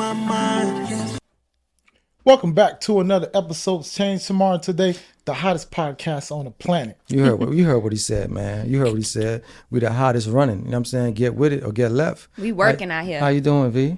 my mind. Yes. Welcome back to another episode. Change Tomorrow. Today, the hottest podcast on the planet. You heard what he said, man. You heard what he said. We the hottest running. You know what I'm saying? Get with it or get left. We working out here. How you doing, V?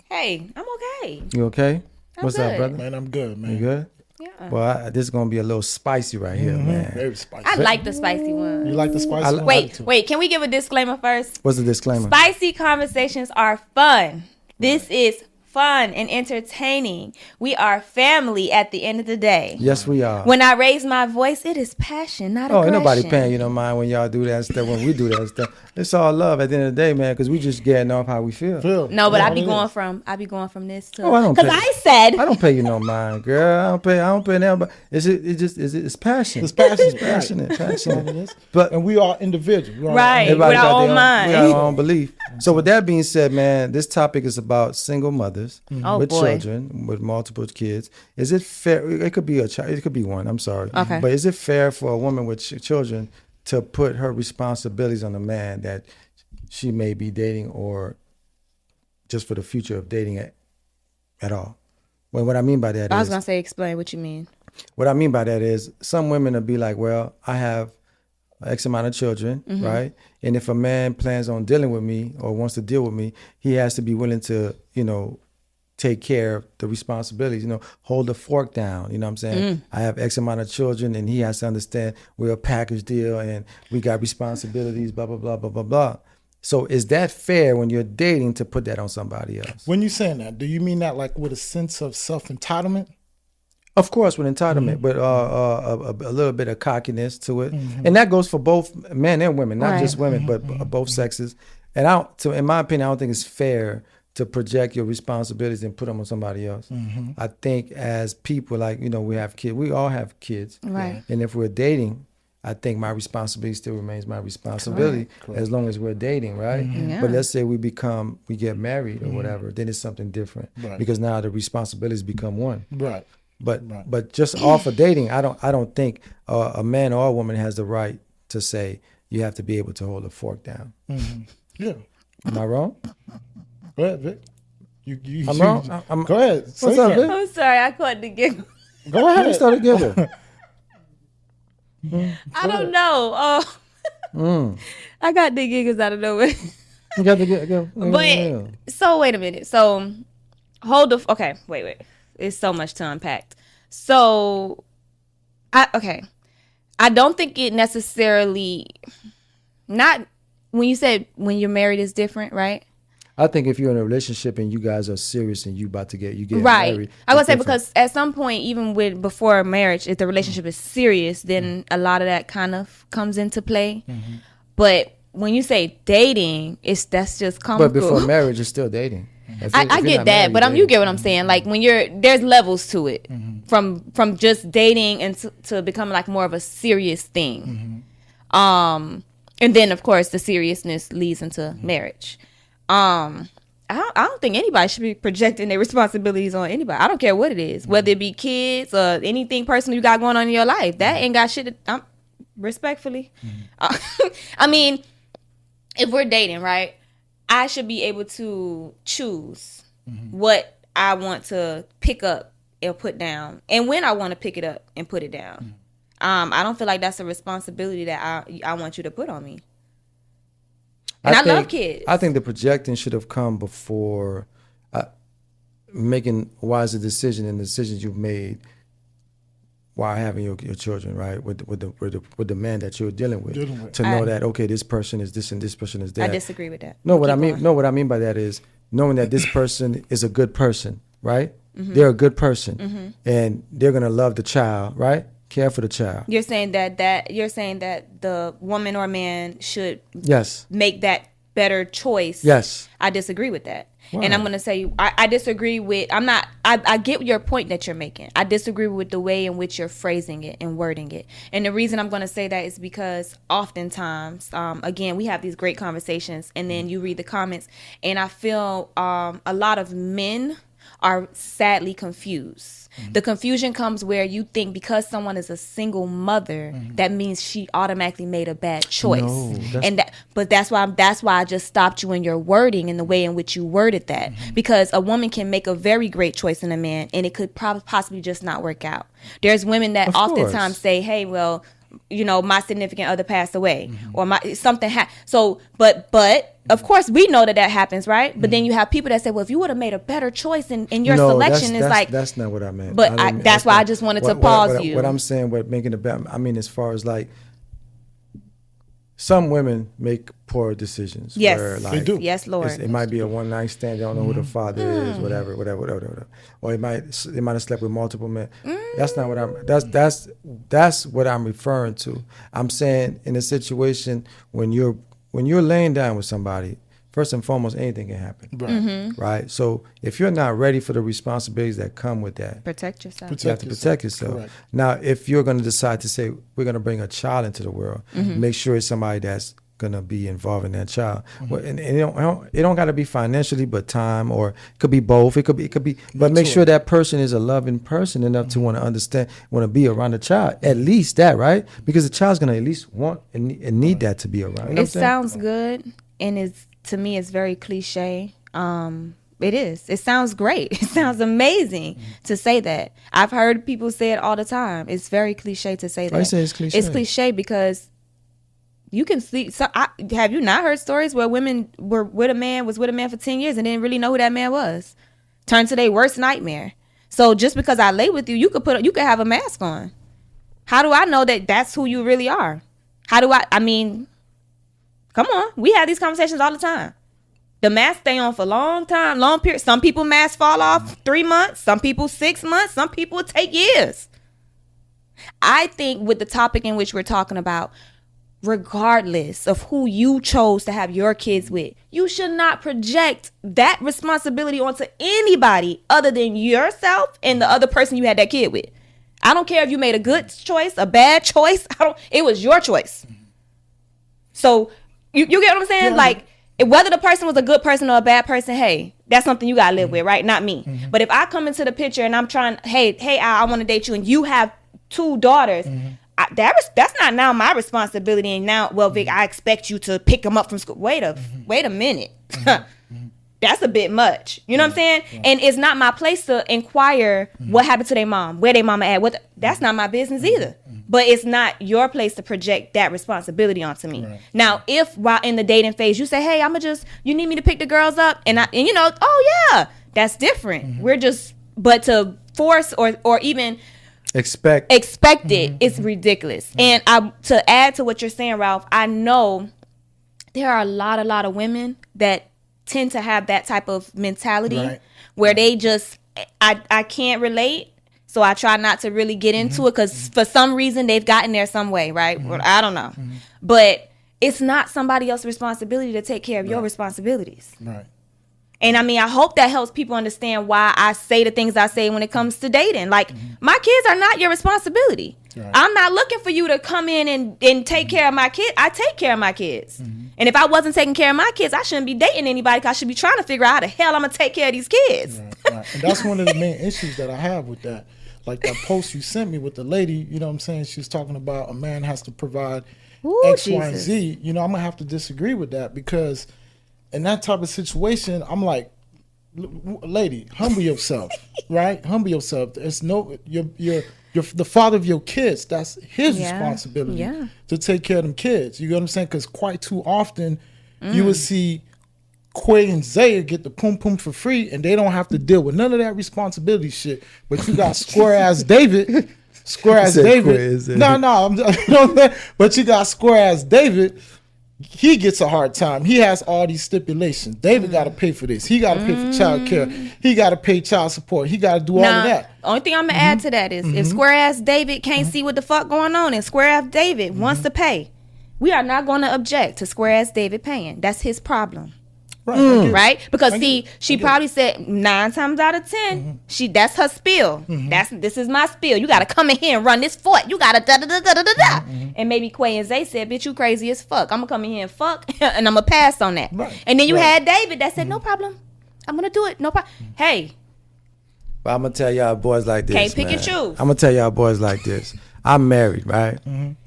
Hey, I'm okay. You okay? I'm What's good. up, brother? Man, I'm good, man. You good? Yeah. Well, this is gonna be a little spicy right here, man. Very spicy. I like the spicy one. You like the spicy one? Wait, can we give a disclaimer first? What's the disclaimer? Spicy conversations are fun. This is fun and entertaining. We are family at the end of the day. Yes, we are. When I raise my voice, it is passion, not aggression. Ain't nobody paying you no mind when y'all do that stuff, when we do that stuff. It's all love at the end of the day, man, because we just getting off how we feel. No, but I be going from this to I don't because pay. I said I don't pay you no mind, girl. I don't pay nobody. It's passion. It's passion. It's passionate. But and we are individuals. We are Right. Everybody with our got own their mind. We got our own belief. So with that being said, man, this topic is about single mothers Oh, with boy. children, with multiple kids. Is it fair? It could be a child. It could be one. I'm sorry. Okay. But is it fair for a woman with children to put her responsibilities on a man that she may be dating, or just for the future of dating at all? Well, what I mean by that I was is, gonna say, explain what you mean. what I mean by that is, some women will be like, well, I have X amount of children, right? And if a man plans on dealing with me or wants to deal with me, he has to be willing to, take care of the responsibilities, hold the fork down. You know what I'm saying? I have X amount of children, and he has to understand we're a package deal and we got responsibilities, blah, blah, blah, blah, blah, blah. So is that fair when you're dating to put that on somebody else? When you saying that, do you mean that like with a sense of self-entitlement? Of course, with entitlement, but a little bit of cockiness to it, and that goes for both men and women, not just women, but both sexes. And in my opinion, I don't think it's fair to project your responsibilities and put them on somebody else. I think as people, like we have kids, we all have kids, Right. and if we're dating, I think my responsibility still remains my responsibility as long as we're dating, right? Yeah. But let's say we get married or whatever, then it's something different because now the responsibilities become one. Right. But just off of dating, I don't think a man or a woman has the right to say you have to be able to hold a fork down. Yeah. Am I wrong? Go ahead, Vic. I'm wrong. Go ahead. Say What's up, something. Vic? I'm sorry, I caught the giggle. Go Let's ahead. start together. I don't know. I got the giggles out of nowhere. You got to go. But so wait a minute. So okay, wait. It's so much to unpack. So I don't think it necessarily, not when you said when you're married is different, right? I think if you're in a relationship and you guys are serious and you get Right. married, I would it's say different. because at some point, even before marriage, if the relationship is serious, then a lot of that kind of comes into play. But when you say dating, that's just comical. But before marriage, it's still dating. I get that, but you get what I'm saying. Like when there's levels to it, from just dating and to becoming like more of a serious thing. And then of course the seriousness leads into marriage. I don't think anybody should be projecting their responsibilities on anybody. I don't care what it is, whether it be kids or anything personal you got going on in your life. That ain't got shit. Respectfully, I mean, if we're dating, right? I should be able to choose what I want to pick up and put down, and when I want to pick it up and put it down. I don't feel like that's a responsibility that I want you to put on me. And I love kids. I think the projecting should have come before making a wiser decision and the decisions you've made while having your children, right? With the man that you're dealing with. To know that, okay, this person is this and this person is that. I disagree with that. What I mean by that is knowing that this person is a good person, right? They're a good person, and they're gonna love the child, right? Care for the child. You're saying that the woman or man should Yes. make that better choice. Yes. I disagree with that. Why? And I'm going to say, I disagree with, I get your point that you're making. I disagree with the way in which you're phrasing it and wording it. And the reason I'm going to say that is because oftentimes, again, we have these great conversations and then you read the comments and I feel a lot of men are sadly confused. The confusion comes where you think because someone is a single mother, that means she automatically made a bad choice. No, But that's why I just stopped you in your wording and the way in which you worded that, because a woman can make a very great choice in a man, and it could possibly just not work out. There's women that oftentimes say, "Hey, well, you know, my significant other passed away, or something but of course we know that happens, right? But then you have people that say, well, if you would have made a better choice in your selection, that's not what I meant. But that's why I just wanted to pause you. What I'm saying, what making I mean, as far as like, some women make poor decisions. Yes, where, like, they do. Yes, Lord. It might be a one night stand. They don't know who the father is, whatever. Or they might have slept with multiple men. That's not what that's what I'm referring to. I'm saying in a situation when you're laying down with somebody, first and foremost, anything can happen. Right. Right. So if you're not ready for the responsibilities that come with that, Protect yourself. you have to protect yourself. Correct. Now, if you're going to decide to say we're going to bring a child into the world, make sure it's somebody that's going to be involved in that child. Well, and it don't got to be financially, but time, or it could be both. It could be. But make sure that person is a loving person enough to want to understand, want to be around the child. At least that, right? Because the child's going to at least want and need that to be around. You know what I'm saying? Sounds good, and to me it's very cliche. It is. It sounds great. It sounds amazing to say that. I've heard people say it all the time. It's very cliche to say that. I say it's cliche. It's cliche because you can see. Have you not heard stories where women was with a man for 10 years and didn't really know who that man was? Turned to their worst nightmare. So just because I lay with you, you could have a mask on. How do I know that that's who you really are? I mean, come on. We have these conversations all the time. The mask stay on for a long time, long period. Some people masks fall off 3 months. Some people 6 months. Some people take years. I think with the topic in which we're talking about, regardless of who you chose to have your kids with, you should not project that responsibility onto anybody other than yourself and the other person you had that kid with. I don't care if you made a good choice, a bad choice. It was your choice. So you get what I'm saying? Yeah. Like, whether the person was a good person or a bad person, hey, that's something you gotta live with, right? Not me. But if I come into the picture and I'm trying, hey, I want to date you, and you have 2 daughters, that's not now my responsibility. And now, well, Vic, I expect you to pick them up from school. Wait a minute. That's a bit much. You know what I'm saying? Yeah. And it's not my place to inquire what happened to their mom, where their mama at. That's not my business either. But it's not your place to project that responsibility onto me. Right. Now, if while in the dating phase you say, hey, you need me to pick the girls up, and you know, oh yeah, that's different. We're just, but to force or even expect it, it's ridiculous. And to add to what you're saying, Ralph, I know there are a lot of women that tend to have that type of mentality where they just, I can't relate, so I try not to really get into it because for some reason they've gotten there some way, right? Well, I don't know. But it's not somebody else's responsibility to take care of your responsibilities. Right. And I mean, I hope that helps people understand why I say the things I say when it comes to dating. Like, my kids are not your responsibility. Right. I'm not looking for you to come in and take care of my kids. I take care of my kids. And if I wasn't taking care of my kids, I shouldn't be dating anybody, because I should be trying to figure out how the hell I'm going to take care of these kids. Right. And that's one of the main issues that I have with that. Like that post you sent me with the lady, you know what I'm saying? She was talking about a man has to provide X, Y, and Z. You know, I'm going to have to disagree with that, because in that type of situation, I'm like, lady, humble yourself, right? Humble yourself. There's no, you're the father of your kids. That's his responsibility to take care of them kids. You get what I'm saying? Because quite too often, you would see Quay and Zaya get the pum pum for free, and they don't have to deal with none of that responsibility shit. But you got square ass David. Square ass David. No, but you got square ass David. He gets a hard time. He has all these stipulations. David got to pay for this. He got to pay for childcare. He got to pay child support. He got to do all of that. Only thing I'm going to add to that is if square ass David can't see what the fuck going on and square ass David wants to pay, we are not going to object to square ass David paying. That's his problem. Right? Because she probably said 9 times out of 10, that's her spiel. This is my spiel. You gotta come in here and run this fort. You gotta da da da da da da. And maybe Quay and Zay said, bitch, you crazy as fuck. I'm gonna come in here and fuck and I'm gonna pass on that. And then you had David that said, no problem. I'm gonna do it. No problem. Hey, But I'm gonna tell y'all boys like this. Can't pick man. and choose. I'm gonna tell y'all boys like this. I'm married, right?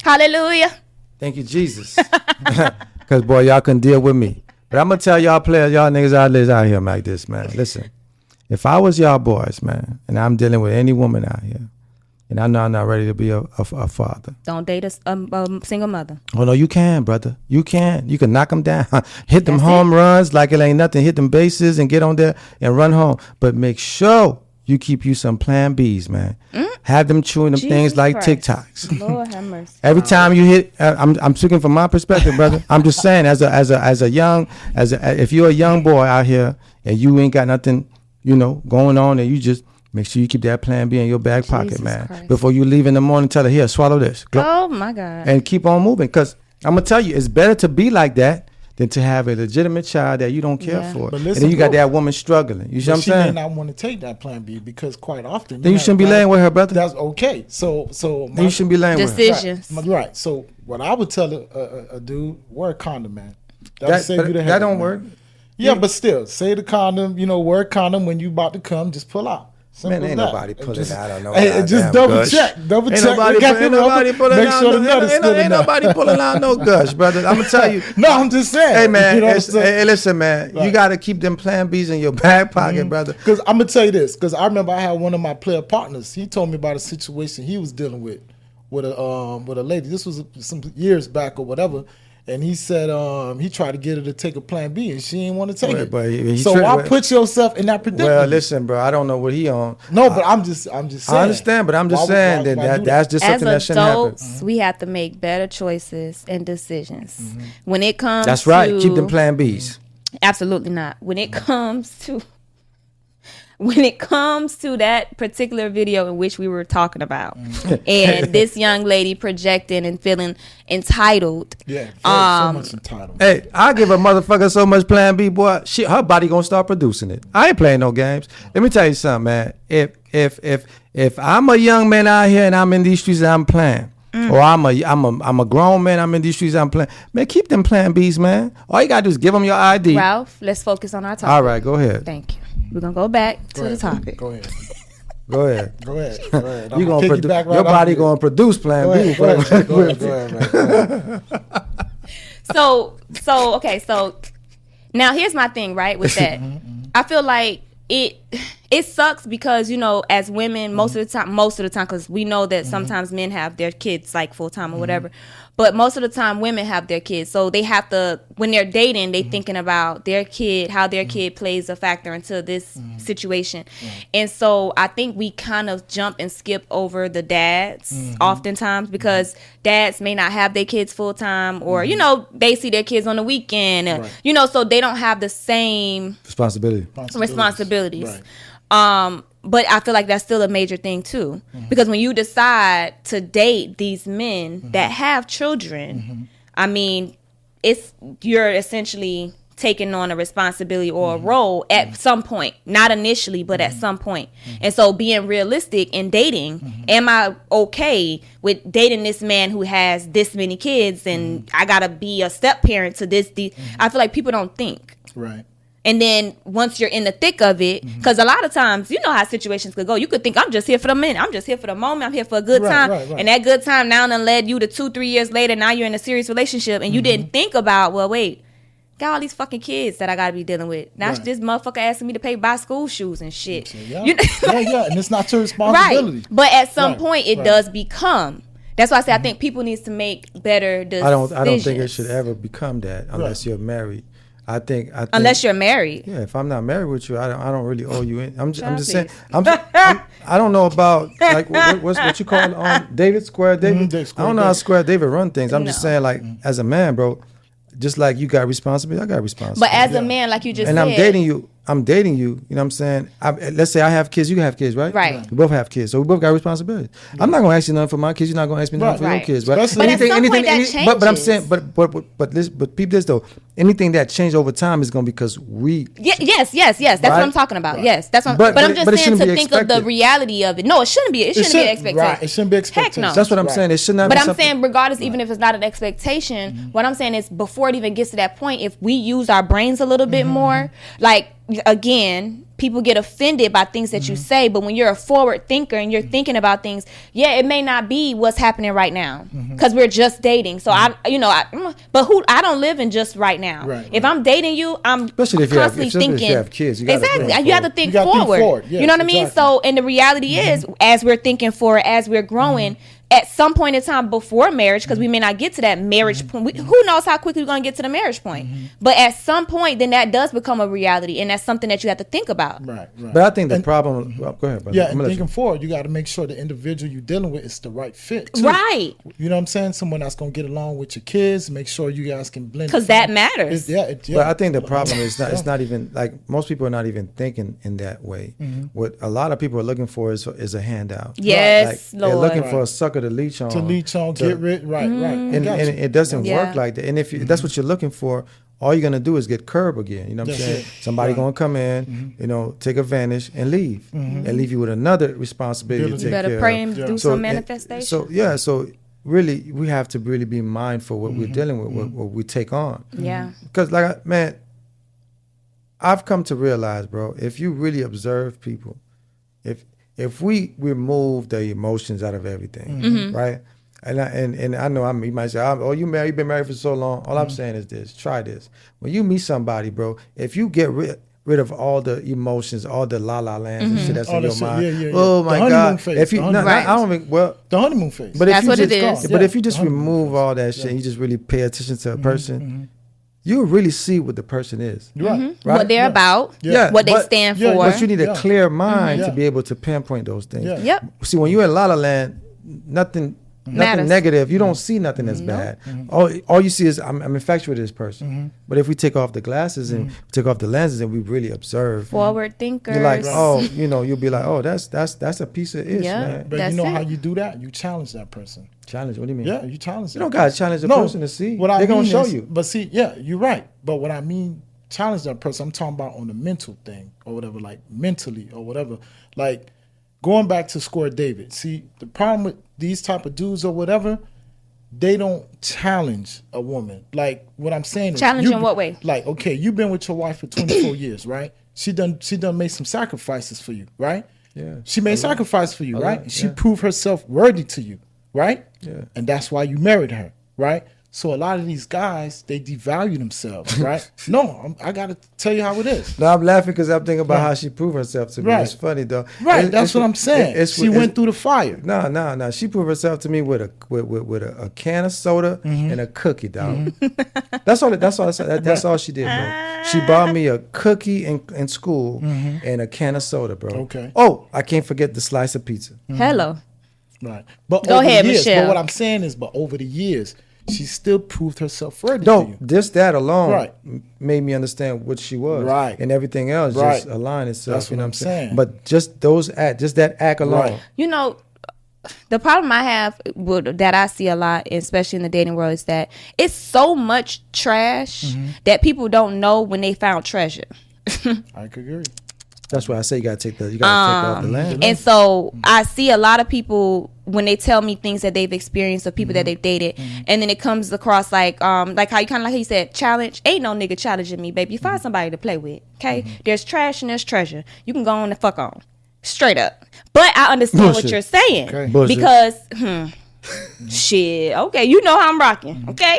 Hallelujah. Thank you, Jesus. Because, boy, y'all couldn't deal with me. But I'm going to tell y'all players, y'all niggas out here like this, man. Listen, if I was y'all boys, man, and I'm dealing with any woman out here, and I know I'm not ready to be a father. Don't date a single mother. Oh, no, you can, brother. You can. You can knock them down. Hit them home runs like it ain't nothing. Hit them bases and get on there and run home. But make sure you keep you some plan Bs, man. Have them chewing them things like TikToks. Lord have mercy. Every time you hit, I'm speaking from my perspective, brother. I'm just saying, if you're a young boy out here and you ain't got nothing, going on, and you just make sure you keep that plan B in your back pocket, man. Christ. Before you leave in the morning, tell her, here, swallow this. Oh my God. And keep on moving, because I'm gonna tell you, it's better to be like that than to have a legitimate child that you don't care for. But And listen, then you got that woman struggling. You see what I'm she saying? may not want to take that plan B because quite often Then you shouldn't be laying with her, brother. That's okay. So Then you shouldn't be laying with her. Decisions. Right. So what I would tell a dude, wear a condom, man. That'll save you the That headache, don't man. work. Yeah, but still, say the condom. Wear a condom when you about to come. Just pull out. Simple Man, ain't as that. nobody pulling Just- out on no Hey, goddamn just double gush. check. Double Ain't check. nobody, Look at ain't the nobody rubber. pulling Make out sure no, the nut is still ain't in there. nobody pulling out no gush, brother. I'm gonna tell you. No, I'm just saying. Hey man, You know what I'm it's, saying? hey, listen, man. You Right. gotta keep them plan Bs in your back pocket, brother. Because I'm gonna tell you this. Because I remember I had one of my player partners. He told me about a situation he was dealing with a lady. This was some years back or whatever. And he said he tried to get her to take a plan B, and she didn't want to take Wait, it. but he So tricked- why wait. put yourself in that predicament? Well, listen, bro. I don't know what he on. No, but I'm just saying. I understand, but I'm just Why- saying why that do that's just something that As shouldn't happen. adults, we have to make better choices and decisions. When it comes That's right. to, Keep them plan Bs. absolutely not. When it comes to that particular video in which we were talking about, and this young lady projecting and feeling entitled, Yeah, so much entitlement. Hey, I give a motherfucker so much plan B, boy. Shit, her body gonna start producing it. I ain't playing no games. Let me tell you something, man. If I'm a young man out here and I'm in these streets and I'm playing, or I'm a grown man, I'm in these streets, I'm playing. Man, keep them plan Bs, man. All you gotta do is give them your ID. Ralph, let's focus on our topic. All right, go ahead. Thank you. We're gonna go back to the topic. Go ahead. Go ahead. Go ahead. Go ahead. You gonna your body gonna produce plan B. Go ahead, man. Go ahead. So now here's my thing, right, with that. I feel like it sucks because, as women, most of the time, because we know that sometimes men have their kids like full time or whatever, but most of the time women have their kids. So they have to, when they're dating, they thinking about their kid, how their kid plays a factor into this situation. And so I think we kind of jump and skip over the dads oftentimes because dads may not have their kids full time, or, they see their kids on the weekend, so they don't have the same responsibilities. Right. But I feel like that's still a major thing too, because when you decide to date these men that have children, I mean, you're essentially taking on a responsibility or a role at some point, not initially, but at some point. And so being realistic in dating, am I okay with dating this man who has this many kids and I gotta be a step parent to this? I feel like people don't think. Right. And then once you're in the thick of it, because a lot of times, you know how situations could go. You could think, I'm just here for the minute. I'm just here for the moment. I'm here for a good time. Right. And that good time now done led you to 2-3 years later. Now you're in a serious relationship. And you didn't think about, well, wait, got all these fucking kids that I got to be dealing with. Now this motherfucker asking me to buy school shoes and shit. Yeah. And it's not your responsibility. Right. But at some point, it does become. That's why I say I think people needs to make better decisions. I don't think it should ever become that unless you're married. I think unless you're married. Yeah, if I'm not married with you, I don't really owe you any. I'm just saying. I don't know about like what you call David Square David. I don't know how Square David run things. I'm just saying, like, as a man, bro, just like you got responsibility, I got responsibility. But as a man, like you just and said, I'm dating you. You know what I'm saying? Let's say I have kids, you have kids, right? Right. We both have kids, so we both got responsibility. I'm not gonna ask you nothing for my kids. You're not gonna ask me nothing for your kids, right? But at some point that changes. But I'm saying, but peep this though. Anything that changed over time is gonna be because we. Yes. That's what I'm talking about. Right. Yes, that's what. But I'm just saying to think expected. of the reality of it. No, it shouldn't be. It shouldn't be an expectation. Right. It shouldn't be expectation. Heck no. That's what I'm saying. It should not. But be I'm something. saying, regardless, even if it's not an expectation, what I'm saying is, before it even gets to that point, if we use our brains a little bit more, like again, people get offended by things that you say, but when you're a forward thinker and you're thinking about things, it may not be what's happening right now because we're just dating. So I don't live in just right now. Right, if I'm dating you, I'm especially constantly thinking. If you have kids, you gotta exactly. think You have to think forward. Yes, you know what I mean? So, and the reality is, as we're thinking forward, as we're growing, at some point in time before marriage, because we may not get to that marriage point. Who knows how quickly we're going to get to the marriage point? But at some point, then that does become a reality, and that's something that you have to think about. Right. But I think the problem. Well, go ahead, brother. Yeah, and thinking forward, you got to make sure the individual you're dealing with is the right fit, too. Right. You know what I'm saying? Someone that's going to get along with your kids. Make sure you guys can blend. Because that matters. But I think the problem is not. It's not even like most people are not even thinking in that way. What a lot of people are looking for is a handout. Yes, like, Lord. They're looking for a sucker to leech on. Get rid, right. And it doesn't work like that. And if that's what you're looking for, all you're gonna do is get curb again. You know what I'm saying? Somebody gonna come in, take advantage and leave, and leave you with another responsibility to take better care pray of. and do some manifestation. So really, we have to really be mindful what we're dealing with, what we take on. Yeah. Because I've come to realize, bro, if you really observe people, if we remove the emotions out of everything, right? And I know you might say, you've been married for so long. All I'm saying is this: try this. When you meet somebody, bro, if you get rid of all the emotions, all the la lands and shit that's in your mind, oh my God! Phase, if you, the honeymoon phase. But that's if what you it just, is. But if you just remove all that shit, and you just really pay attention to a person. You'll really see what the person is. Right. What they're about, what they stand for. But you need a clear mind to be able to pinpoint those things. Yeah. See, when you're in La La Land, nothing negative. You don't see nothing that's bad. All you see is I'm infatuated with this person. But if we take off the glasses and take off the lenses and we really observe, forward thinkers, you're like, you'll be like, that's a piece of ish, man. But you know how you do that? You challenge that person. Challenge? What do you mean? Yeah, you challenge them. You don't gotta challenge the person to see. They're gonna show you. But see, yeah, you're right. But what I mean, challenge that person, I'm talking about on the mental thing or whatever, like mentally or whatever. Like going back to Score David. See, the problem with these type of dudes or whatever, they don't challenge a woman. Like what I'm saying is, challenge in what way? Like, okay, you've been with your wife for 24 years, right? She done made some sacrifices for you, right? Yeah. She made sacrifice for you, right? She proved herself worthy to you, right? Yeah. And that's why you married her, right? So a lot of these guys, they devalue themselves, right? No, I got to tell you how it is. No, I'm laughing because I'm thinking about how she proved herself to me. Right. It's funny, though. Right, that's what I'm saying. She went through the fire. No. She proved herself to me with a can of soda and a cookie, dog. That's all she did, bro. She bought me a cookie in school and a can of soda, bro. Okay. Oh, I can't forget the slice of pizza. Hello. Right. But Go ahead, Michelle. But what I'm saying is, over the years, she still proved herself worthy No, to you. that alone made me understand what she was. Right. And everything else just aligned itself. That's what I'm saying. But just that act alone. Right. You know, the problem I have that I see a lot, especially in the dating world, is that it's so much trash that people don't know when they found treasure. I could agree. That's why I say you gotta take off the land. And so I see a lot of people when they tell me things that they've experienced or people that they've dated, and then it comes across like how you kind of like you said, challenge. Ain't no nigga challenging me, baby. You find somebody to play with, okay? There's trash and there's treasure. You can go on and fuck on, straight up. But I understand what you're saying because shit. Okay, you know how I'm rocking. Okay,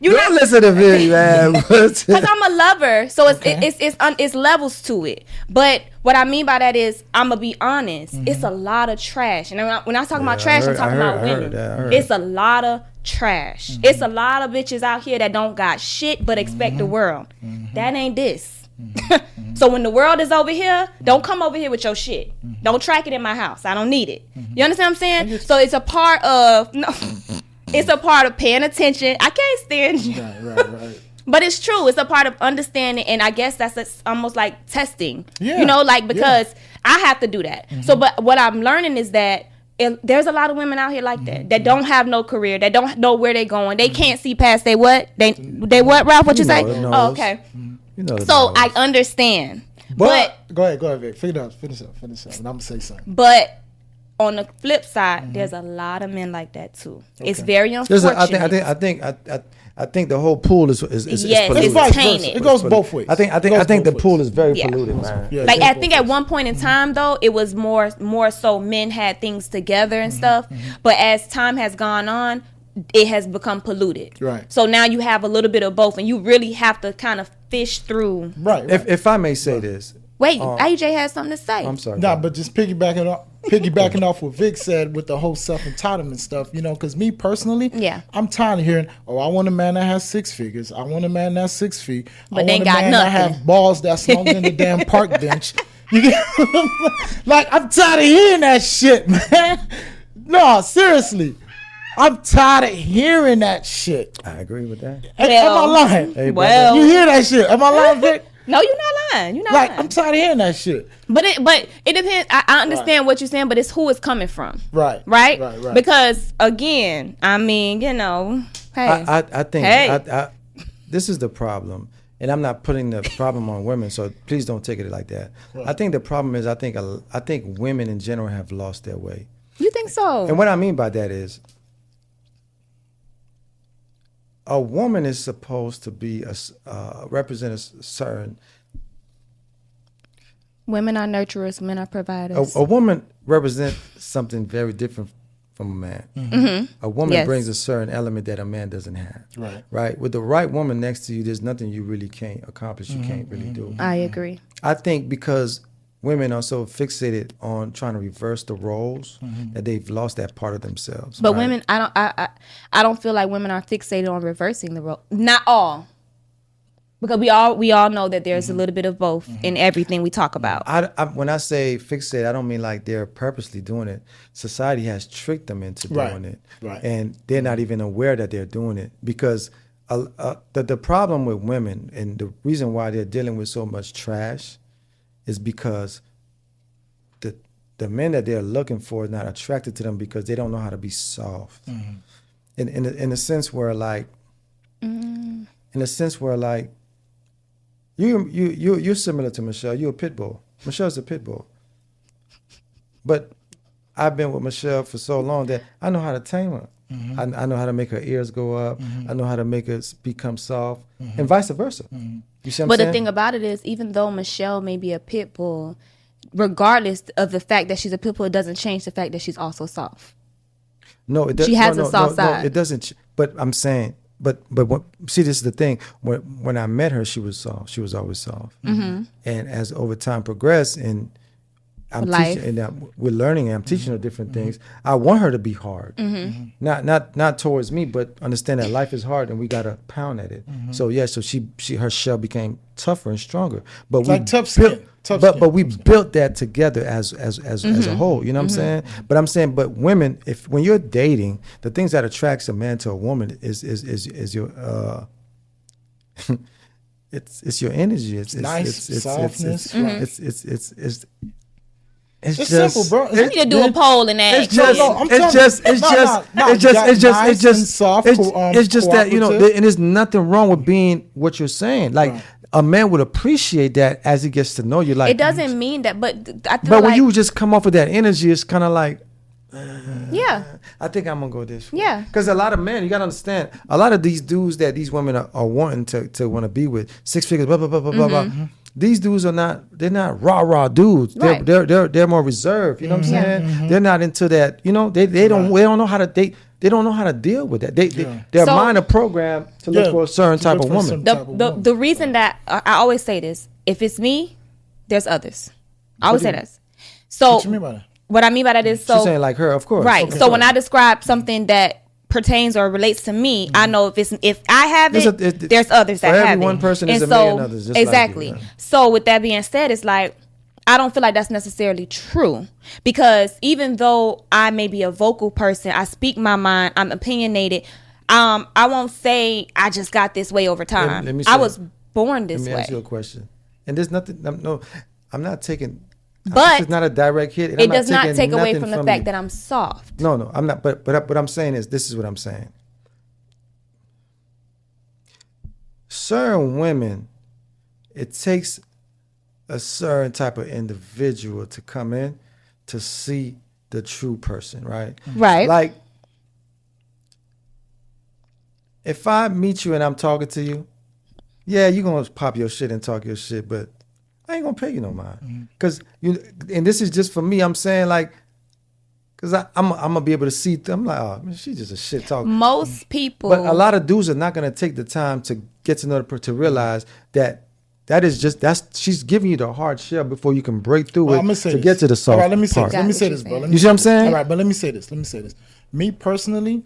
You don't listen to me, man. Because I'm a lover, so it's levels to it. But what I mean by that is, I'm gonna be honest. It's a lot of trash, and when I talk about trash, I'm talking about women. It's a lot of trash. It's a lot of bitches out here that don't got shit but expect the world. That ain't this. So when the world is over here, don't come over here with your shit. Don't track it in my house. I don't need it. You understand what I'm saying? So it's a part of It's a part of paying attention. I can't stand you. Right. But it's true. It's a part of understanding, and I guess that's almost like testing. Yeah. You know, like because I have to do that. So, but what I'm learning is that there's a lot of women out here like that don't have no career, that don't know where they're going. They can't see past they what? They what, Ralph? What you say? Oh, okay. So I understand. But go ahead, Vic. Finish up. And I'm gonna say something. But on the flip side, there's a lot of men like that too. It's very unfortunate. I think I think the whole pool is Yes, polluted. It's vice tainted. versa. It goes both ways. I think the pool is very polluted, man. Yeah, Like it goes I think both at one point in time though, it was more so men had things together and stuff. But as time has gone on, it has become polluted. Right. So now you have a little bit of both, and you really have to kind of fish through. Right. If I may say this, Wait, AJ has something to say. I'm sorry. Nah, but just piggybacking off what Vic said with the whole self-entitlement stuff, because me personally, Yeah. I'm tired of hearing, I want a man that has 6 figures. I want a man that's 6 feet. But I they want a got man nothing. that have balls that's longer than the damn park bench. You get like, I'm tired of hearing that shit, man. No, seriously. I'm tired of hearing that shit. I agree with that. Am I lying? Hey, Well, You hear that shit? Am I lying, Vic? no, you're not lying. You're not Like, lying. I'm tired of hearing that shit. But it depends. I understand what you're saying, but it's who it's coming from. Right. Right? Right. Because again, I mean, hey. I think Hey. this is the problem, and I'm not putting the problem on women, so please don't take it like that. Right. I think the problem is I think women in general have lost their way, You think so? and what I mean by that is a woman is supposed to be represent a certain. Women are nurturers, men are providers. A woman represents something very different from a man. A woman Yes. brings a certain element that a man doesn't have. Right. Right. With the right woman next to you, there's nothing you really can't accomplish. You can't really do. I agree. I think because women are so fixated on trying to reverse the roles that they've lost that part of themselves. But right? women, I don't feel like women are fixated on reversing the role. Not all, because we all know that there's a little bit of both in everything we talk about. When I say fixated, I don't mean like they're purposely doing it. Society has tricked them into doing it, Right. and they're not even aware that they're doing it. Because the problem with women and the reason why they're dealing with so much trash is because the men that they're looking for are not attracted to them because they don't know how to be soft. In a sense where like you're similar to Michelle. You're a pit bull. Michelle's a pit bull. But I've been with Michelle for so long that I know how to tame her. I know how to make her ears go up. I know how to make her become soft, and vice versa. You see what I'm But saying? the thing about it is, even though Michelle may be a pit bull, regardless of the fact that she's a pit bull, it doesn't change the fact that she's also soft. No, it does. She has no, a soft no, side. No, it doesn't. But I'm saying, but see, this is the thing. When I met her, she was soft. She was always soft. And as over time progressed, and I'm Life. teaching, and we're learning, and I'm teaching her different things. I want her to be hard, not towards me, but understand that life is hard, and we gotta pound at it. So yeah, so her shell became tougher and stronger. But like tough skin. But we built that together as a whole. You know what I'm saying? But I'm saying, but women, when you're dating, the things that attracts a man to a woman is your it's your energy. It's nice, it's softness. It's It's just simple, bro. We need to do a poll and ask. it's just that, you know, and there's nothing wrong with being what you're saying. Like a man would appreciate that as he gets to know you. Like It doesn't mean that, but I feel but when like, you just come off with that energy, it's kind of like, yeah, I think I'm gonna go this way. Yeah. Because a lot of men, you gotta understand, a lot of these dudes that these women are wanting to want to be with, 6 figures, blah blah blah blah blah. These dudes are not. They're not rah dudes. Right. They're more reserved. You know what I'm saying? They're not into that. You know, they don't know how to date. They don't know how to deal with that. Their So- mind are programmed to look for a certain type of woman. the reason that I always say this, if it's me, there's others. I always say this. So What you mean by that? what I mean by that is, so She's saying like her, of course. right. Okay. So when I describe something that pertains or relates to me, I know if I have it, there's others that for have every it. one person is And a million others, just like you, exactly. yeah. So with that being said, it's like I don't feel like that's necessarily true, because even though I may be a vocal person, I speak my mind, I'm opinionated. I won't say I just got this way over time. Let me I say- was born this Let me way. ask you a question. And there's nothing. I'm not taking. But this is not a direct hit. and It I'm does not taking take away nothing from the you. fact that I'm soft. No, I'm not. But what I'm saying is, this is what I'm saying. Certain women, it takes a certain type of individual to come in to see the true person, right? Right. Like if I meet you and I'm talking to you, yeah, you gonna pop your shit and talk your shit, but I ain't gonna pay you no mind. Cause and this is just for me. I'm saying like, cause I'm gonna be able to see. I'm like, oh man, she's just a shit talker. Most people, But a lot of dudes are not gonna take the time to get to know to realize that. She's giving you the hard shell before you can break through it to get to the soft. All right, let me say part. this. Let me say this, bro. You see what I'm saying? All right, but let me say this. Me personally,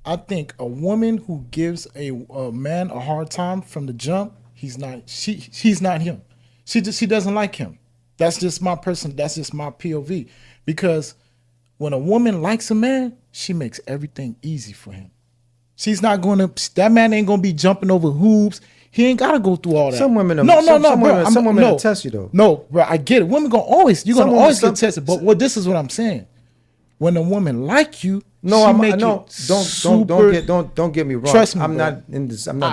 I think a woman who gives a man a hard time from the jump, he's not him. She doesn't like him. That's just my POV. Because when a woman likes a man, she makes everything easy for him. That man ain't gonna be jumping over hoops. He ain't gotta go through all that. Some women, some women will test you though. No, bro, I get it. Women you're gonna always get tested. But this is what I'm saying. When a woman like you, don't get me wrong. Trust me, I'm not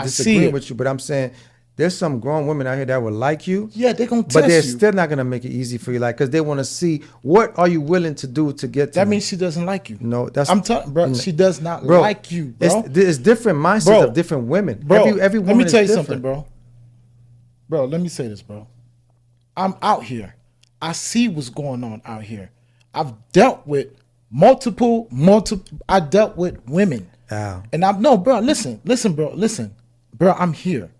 disagreeing with you, but I'm saying there's some grown women out here that would like you. Yeah, they're gonna test you, but they're you. still not gonna make it easy for you, like, because they want to see what are you willing to do to get to. That means she doesn't like you. No, I'm telling, bro. She does not like you, bro. It's different mindsets of different women. Bro, every woman let me tell you is different. something, bro. Bro, let me say this, bro. I'm out here. I see what's going on out here. I've dealt with multiple. I dealt with women, and listen, bro. I'm here.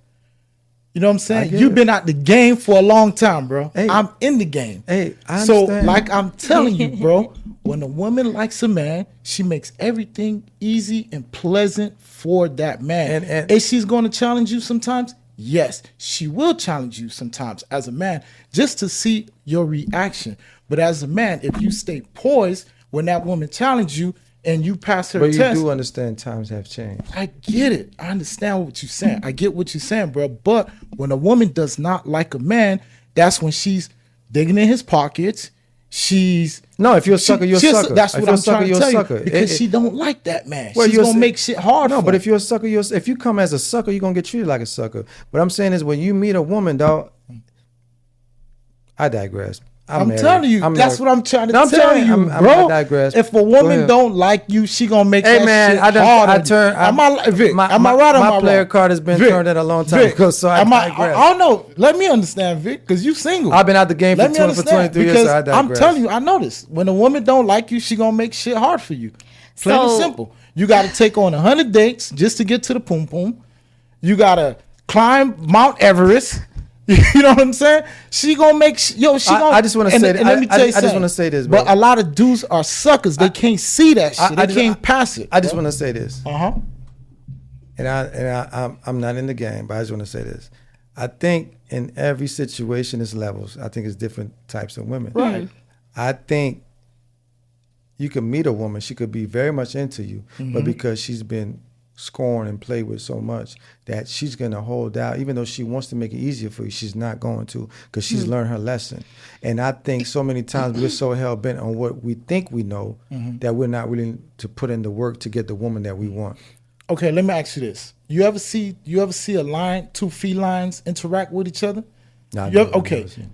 You know what I'm saying? You've been out the game for a long time, bro. Hey, I'm in the game. Hey, I so understand. like I'm telling you, bro, when a woman likes a man, she makes everything easy and pleasant for that man. And she's going to challenge you sometimes. Yes, she will challenge you sometimes as a man just to see your reaction. But as a man, if you stay poised when that woman challenges you and you pass her test. But you do understand times have changed. I get it. I understand what you're saying. I get what you're saying, bro. But when a woman does not like a man, that's when she's digging in his pockets. If you're a sucker, you're a sucker. That's what I'm trying to tell you. Because because she don't like that man. She's going to make shit hard for him. But if you're a sucker, if you come as a sucker, you're going to get treated like a sucker. What I'm saying is when you meet a woman, dog, I digress. I'm telling you, that's what I'm trying to tell you, bro. I digress. If a woman don't like you, she gonna make that shit hard. Am I right or my player card has been turned in a long time ago, so I digress. I don't know. Let me understand, Vic, because you single. I've been out the game for 23 years, so I digress. I'm telling you, I know this. When a woman don't like you, she gonna make shit hard for you. Plain and simple. You got to take on 100 dates just to get to the poom poom. You got to climb Mount Everest. You know what I'm saying? She gonna make I just want to say. Let me tell you something. I just want to say this, bro. But a lot of dudes are suckers. They can't see that shit. They can't pass it. I just want to say this. And I'm not in the game, but I just want to say this. I think in every situation, it's levels. I think it's different types of women. Right. I think you can meet a woman. She could be very much into you, but because she's been scorned and played with so much that she's going to hold out, even though she wants to make it easier for you, she's not going to, because she's learned her lesson. And I think so many times we're so hell-bent on what we think we know that we're not willing to put in the work to get the woman that we want. Okay, let me ask you this. You ever see a lion, two felines interact with each other?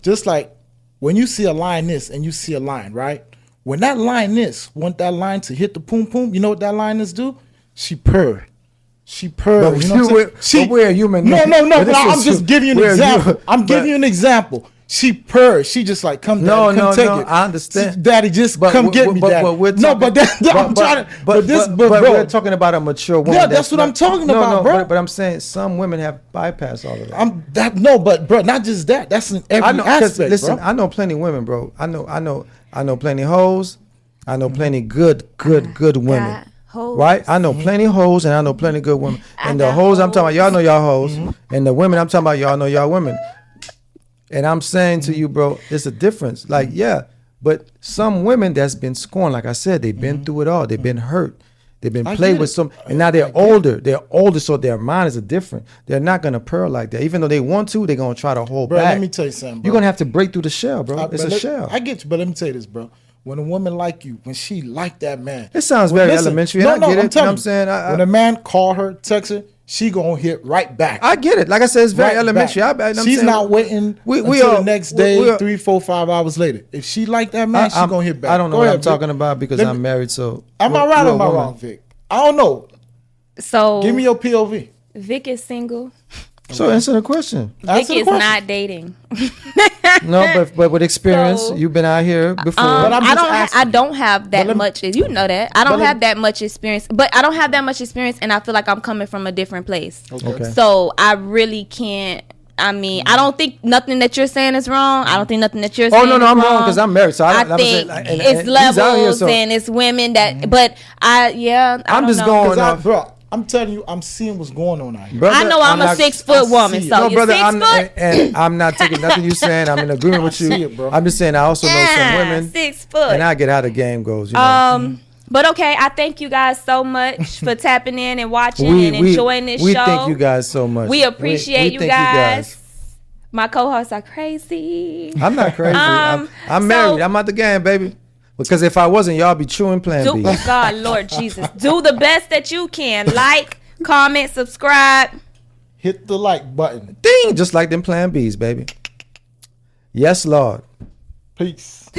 Just like when you see a lioness and you see a lion, right? When that lioness want that lion to hit the poom poom, you know what that lioness do? She purr. But you know what I'm saying? We're human. No. I'm just giving you an example. Giving you an example. She purrs. She just like, come, Daddy, come take it. I understand. Daddy, just come get me, Daddy. But we're talking about a mature woman. Yeah, that's what I'm talking about, bro. But I'm saying some women have bypassed all of that. But bro, not just that. That's in every aspect, listen, bro. I know plenty of women, bro. I know plenty of hoes. I know plenty good women. Right? I know plenty of hoes and I know plenty of good women. And the hoes I'm talking about, y'all know y'all hoes. And the women I'm talking about, y'all know y'all women. And I'm saying to you, bro, it's a difference. Like, yeah, but some women that's been scorned, like I said, they've been through it all. They've been hurt. They've been played with some, and now they're older. They're older, so their minds are different. They're not gonna purr like that. Even though they want to, they're gonna try to hold back. Let me tell you something, bro. You're gonna have to break through the shell, bro. It's a shell. I get you, but let me tell you this, bro. When a woman like you, when she like that man. It sounds very elementary. I get it. You know what I'm saying? When a man call her, text her, she gonna hit right back. I get it. Like I said, it's very elementary. She's not waiting until the next day, 3, 4, 5 hours later. If she like that man, she gonna hit back. I don't know what I'm talking about because I'm married, so. Am I right or am I wrong, Vic? I don't know. So Give me your POV. Vic is single. So answer the question. Vic is not dating. No, but with experience, So, you've been out here before. But I'm just asking. I don't have that much. You know that I don't have that much experience. But I don't have that much experience, and I feel like I'm coming from a different place. Okay. So I really can't. I mean, I don't think nothing that you're saying is wrong. I don't think nothing that you're saying. No, I'm wrong because I'm married. So I think it's levels and it's women that. But I'm just going off. Bro, I'm telling you, I'm seeing what's going on out here. Brother, I know I'm a 6 foot woman. So no, you're brother, 6 foot. and I'm not taking nothing you're saying. I'm in agreement with you. see it, bro. I'm just saying I also know some women, 6 foot. and I get how the game goes. You know? But okay, I thank you guys so much for tapping in and watching and enjoying this show. We thank you guys so much. We appreciate you thank guys. My co-hosts are crazy. I'm not crazy. I'm married. I'm out the game, baby. Because if I wasn't, y'all be chewing Plan B. God, Lord Jesus. Do the best that you can. Like, comment, subscribe. Hit the like button. Ding! Just like them Plan Bs, baby. Yes, Lord. Peace.